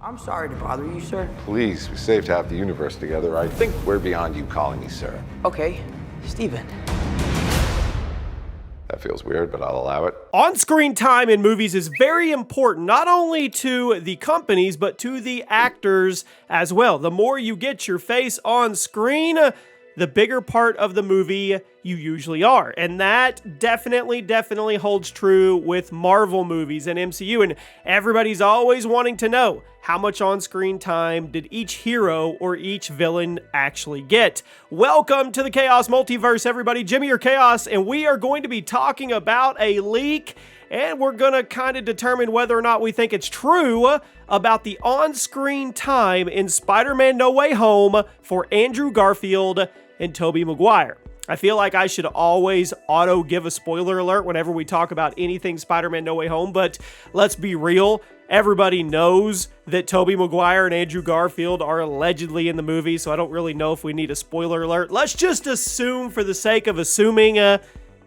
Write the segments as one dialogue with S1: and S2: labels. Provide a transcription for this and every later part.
S1: I'm sorry to bother you, sir.
S2: Please, we saved half the universe together. I think we're beyond you calling me sir.
S1: Okay, Steven.
S2: That feels weird, but I'll allow it.
S3: On-screen time in movies is very important, not only to the companies, but to the actors as well. The more you get your face on screen, the bigger part of the movie you usually are. And that definitely holds true with Marvel movies and MCU. And everybody's always wanting to know, how much on-screen time did each hero or each villain actually get? Welcome to the Chaos Multiverse, everybody. Jimmy or Chaos, and we are going to be talking about a leak, and we're going to kind of determine whether or not we think it's true about the on-screen time in Spider-Man No Way Home for Andrew Garfield and Tobey Maguire. I feel like I should always auto give a spoiler alert whenever we talk about anything Spider-Man No Way Home, but let's be real. Everybody knows that Tobey Maguire and Andrew Garfield are allegedly in the movie, so I don't really know if we need a spoiler alert. Let's just assume, for the sake of assuming,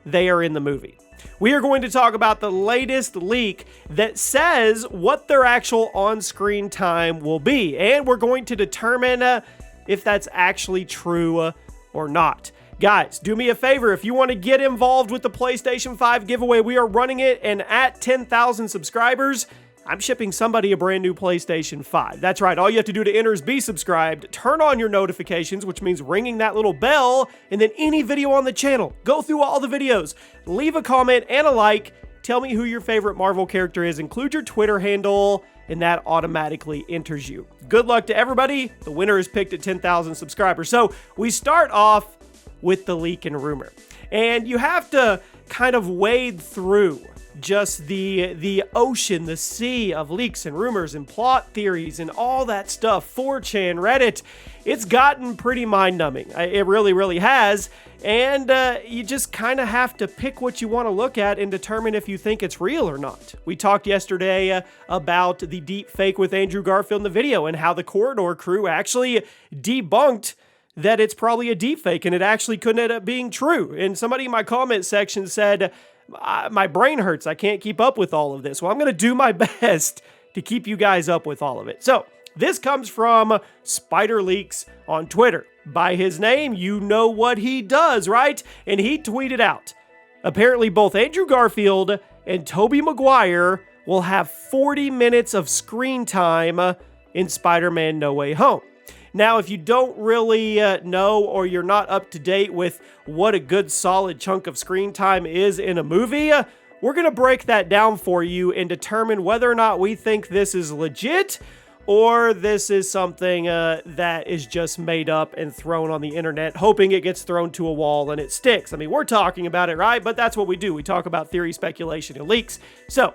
S3: they are in the movie. We are going to talk about the latest leak that says what their actual on-screen time will be, and we're going to determine if that's actually true or not. Guys, do me a favor, if you want to get involved with the PlayStation 5 giveaway, we are running it, and at 10,000 subscribers, I'm shipping somebody a brand new PlayStation 5. That's right, all you have to do to enter is be subscribed, turn on your notifications, which means ringing that little bell, and then any video on the channel. Go through all the videos, leave a comment and a like, tell me who your favorite Marvel character is, include your Twitter handle, and that automatically enters you. Good luck to everybody. The winner is picked at 10,000 subscribers. So we start off with the leak and rumor. And you have to kind of wade through just the ocean, the sea of leaks and rumors and plot theories and all that stuff. 4chan, Reddit, it's gotten pretty mind-numbing. It really has. And you just kind of have to pick what you want to look at and determine if you think it's real or not. We talked yesterday about the deep fake with Andrew Garfield in the video and how the Corridor crew actually debunked that it's probably a deep fake and it actually couldn't end up being true. And somebody in my comment section said, my brain hurts. I can't keep up with all of this. Well, I'm going to do my best to keep you guys up with all of it. So this comes from Spider Leaks on Twitter. By his name, you know what he does, right? And he tweeted out, apparently both Andrew Garfield and Tobey Maguire will have 40 minutes of screen time in Spider-Man No Way Home. Now, if you don't really know or you're not up to date with what a good solid chunk of screen time is in a movie, we're going to break that down for you and determine whether or not we think this is legit or this is something that is just made up and thrown on the internet, hoping it gets thrown to a wall and it sticks. I mean, we're talking about it, right? But that's what we do. We talk about theory, speculation, and leaks. So,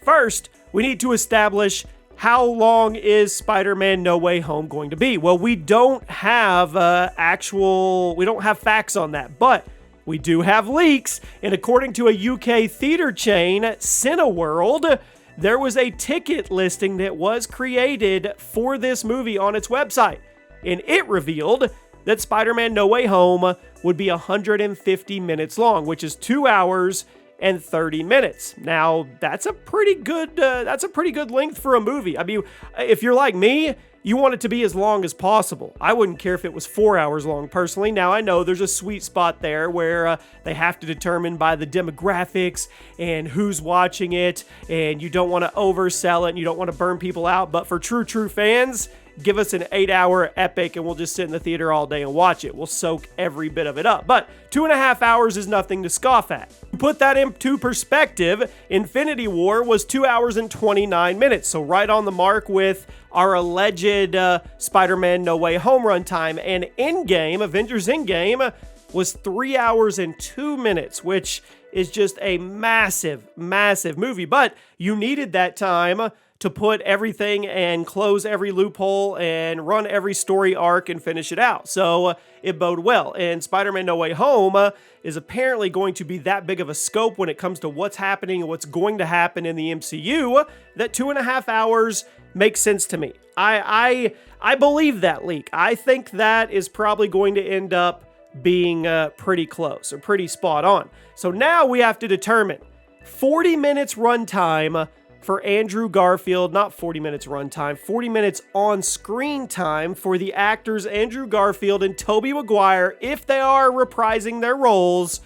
S3: first, we need to establish how long is Spider-Man No Way Home going to be? Well, we don't have we don't have facts on that, but we do have leaks. And according to a UK theater chain, Cineworld, there was a ticket listing that was created for this movie on its website. And it revealed that Spider-Man No Way Home would be 150 minutes long, which is 2 hours and 30 minutes. Now, that's a pretty good length for a movie. I mean, if you're like me, you want it to be as long as possible. I wouldn't care if it was 4 hours long personally. Now, I know there's a sweet spot there where they have to determine by the demographics and who's watching it, and you don't want to oversell it and you don't want to burn people out. But for true fans, give us an 8-hour epic and we'll just sit in the theater all day and watch it. We'll soak every bit of it up. But 2.5 hours is nothing to scoff at. To put that into perspective, Infinity War was 2 hours and 29 minutes. So right on the mark with our alleged Spider-Man No Way Home runtime. And Endgame, Avengers Endgame, was 3 hours and 2 minutes, which is just a massive movie. But you needed that time to put everything and close every loophole and run every story arc and finish it out. So it bode well. And Spider-Man No Way Home is apparently going to be that big of a scope when it comes to what's happening and what's going to happen in the MCU that 2.5 hours makes sense to me. I believe that leak. I think that is probably going to end up being pretty close or pretty spot on. So now we have to determine 40 minutes runtime for Andrew Garfield, not 40 minutes runtime, 40 minutes on screen time for the actors Andrew Garfield and Tobey Maguire if they are reprising their roles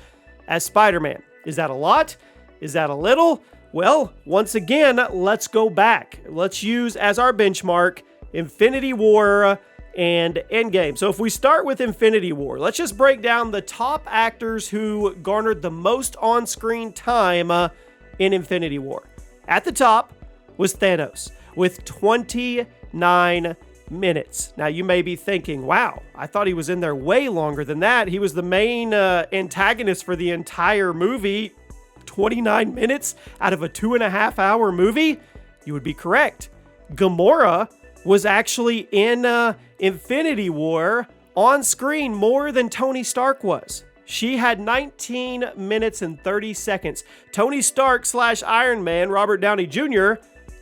S3: as Spider-Man. Is that a lot? Is that a little? Well, once again, let's go back. Let's use as our benchmark Infinity War and Endgame. So if we start with Infinity War, let's just break down the top actors who garnered the most on-screen time in Infinity War. At the top was Thanos with 29 minutes. Now you may be thinking, wow, I thought he was in there way longer than that. He was the main antagonist for the entire movie. 29 minutes out of a 2.5-hour movie? You would be correct. Gamora was actually in Infinity War on screen more than Tony Stark was. She had 19 minutes and 30 seconds. Tony Stark / Iron Man, Robert Downey Jr.,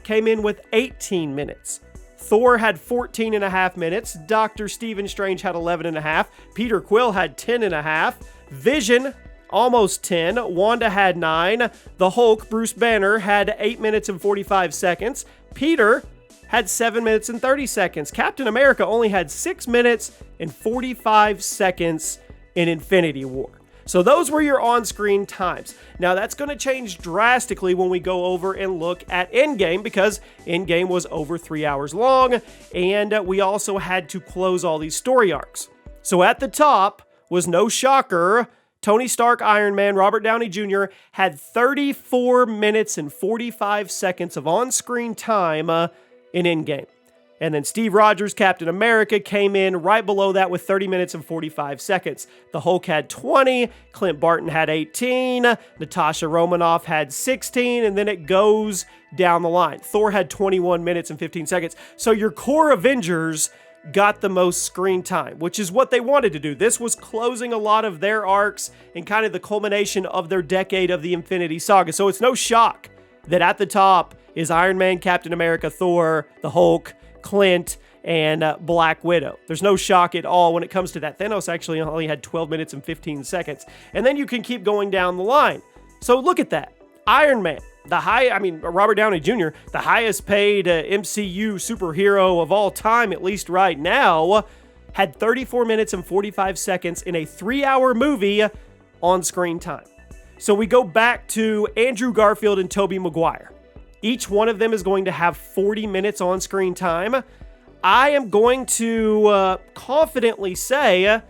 S3: came in with 18 minutes. Thor had 14.5 minutes. Dr. Stephen Strange had 11.5. Peter Quill had 10.5. Vision, almost 10. Wanda had 9. The Hulk, Bruce Banner, had 8 minutes and 45 seconds. Peter had 7 minutes and 30 seconds. Captain America only had 6 minutes and 45 seconds in Infinity War. So those were your on-screen times. Now that's going to change drastically when we go over and look at Endgame, because Endgame was over 3 hours long, and we also had to close all these story arcs. So at the top was no shocker, Tony Stark, Iron Man, Robert Downey Jr. had 34 minutes and 45 seconds of on-screen time in Endgame. And then Steve Rogers, Captain America, came in right below that with 30 minutes and 45 seconds. The Hulk had 20, Clint Barton had 18, Natasha Romanoff had 16, and then it goes down the line. Thor had 21 minutes and 15 seconds. So your core Avengers got the most screen time, which is what they wanted to do. This was closing a lot of their arcs and kind of the culmination of their decade of the Infinity Saga. So it's no shock that at the top is Iron Man, Captain America, Thor, the Hulk, Clint, and Black Widow. There's no shock at all when it comes to that. Thanos actually only had 12 minutes and 15 seconds. And then you can keep going down the line. So look at that. Iron Man, Robert Downey Jr., the highest paid MCU superhero of all time, at least right now, had 34 minutes and 45 seconds in a 3-hour movie on screen time. So we go back to Andrew Garfield and Tobey Maguire. Each one of them is going to have 40 minutes on screen time. I am going to confidently say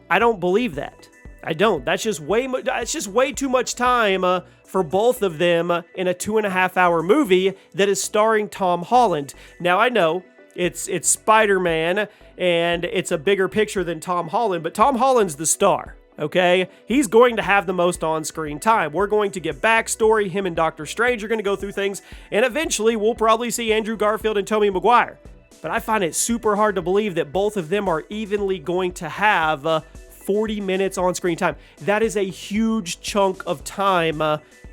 S3: I don't believe that. I don't. That's just way too much time for both of them in a 2.5-hour movie that is starring Tom Holland. Now I know it's Spider-Man and it's a bigger picture than Tom Holland, but Tom Holland's the star. Okay, he's going to have the most on-screen time. We're going to get backstory. Him and Doctor Strange are going to go through things, and eventually we'll probably see Andrew Garfield and Tobey Maguire. But I find it super hard to believe that both of them are evenly going to have 40 minutes on-screen time. That is a huge chunk of time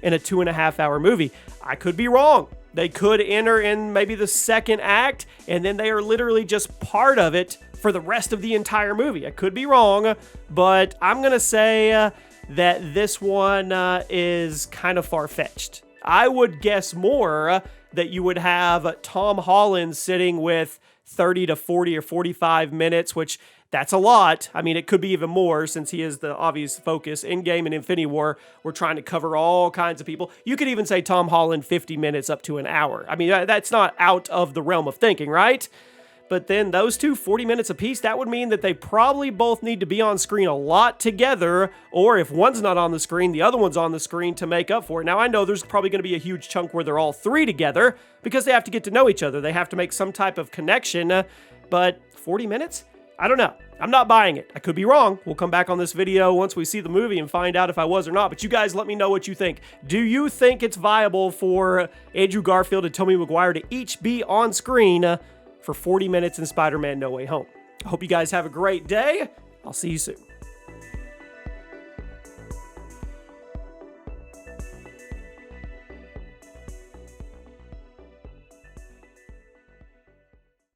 S3: in a 2.5-hour movie. I could be wrong. They could enter in maybe the second act, and then they are literally just part of it for the rest of the entire movie. I could be wrong, but I'm going to say that this one is kind of far-fetched. I would guess more that you would have Tom Holland sitting with 30 to 40 or 45 minutes, which that's a lot. I mean, it could be even more since he is the obvious focus. Endgame and Infinity War, we're trying to cover all kinds of people. You could even say Tom Holland 50 minutes up to an hour. I mean, that's not out of the realm of thinking, right? But then those two, 40 minutes apiece, that would mean that they probably both need to be on screen a lot together, or if one's not on the screen, the other one's on the screen to make up for it. Now, I know there's probably going to be a huge chunk where they're all three together because they have to get to know each other. They have to make some type of connection, but 40 minutes? I don't know. I'm not buying it. I could be wrong. We'll come back on this video once we see the movie and find out if I was or not, but you guys let me know what you think. Do you think it's viable for Andrew Garfield and Tobey Maguire to each be on screen for 40 minutes in Spider-Man No Way Home? I hope you guys have a great day. I'll see you soon.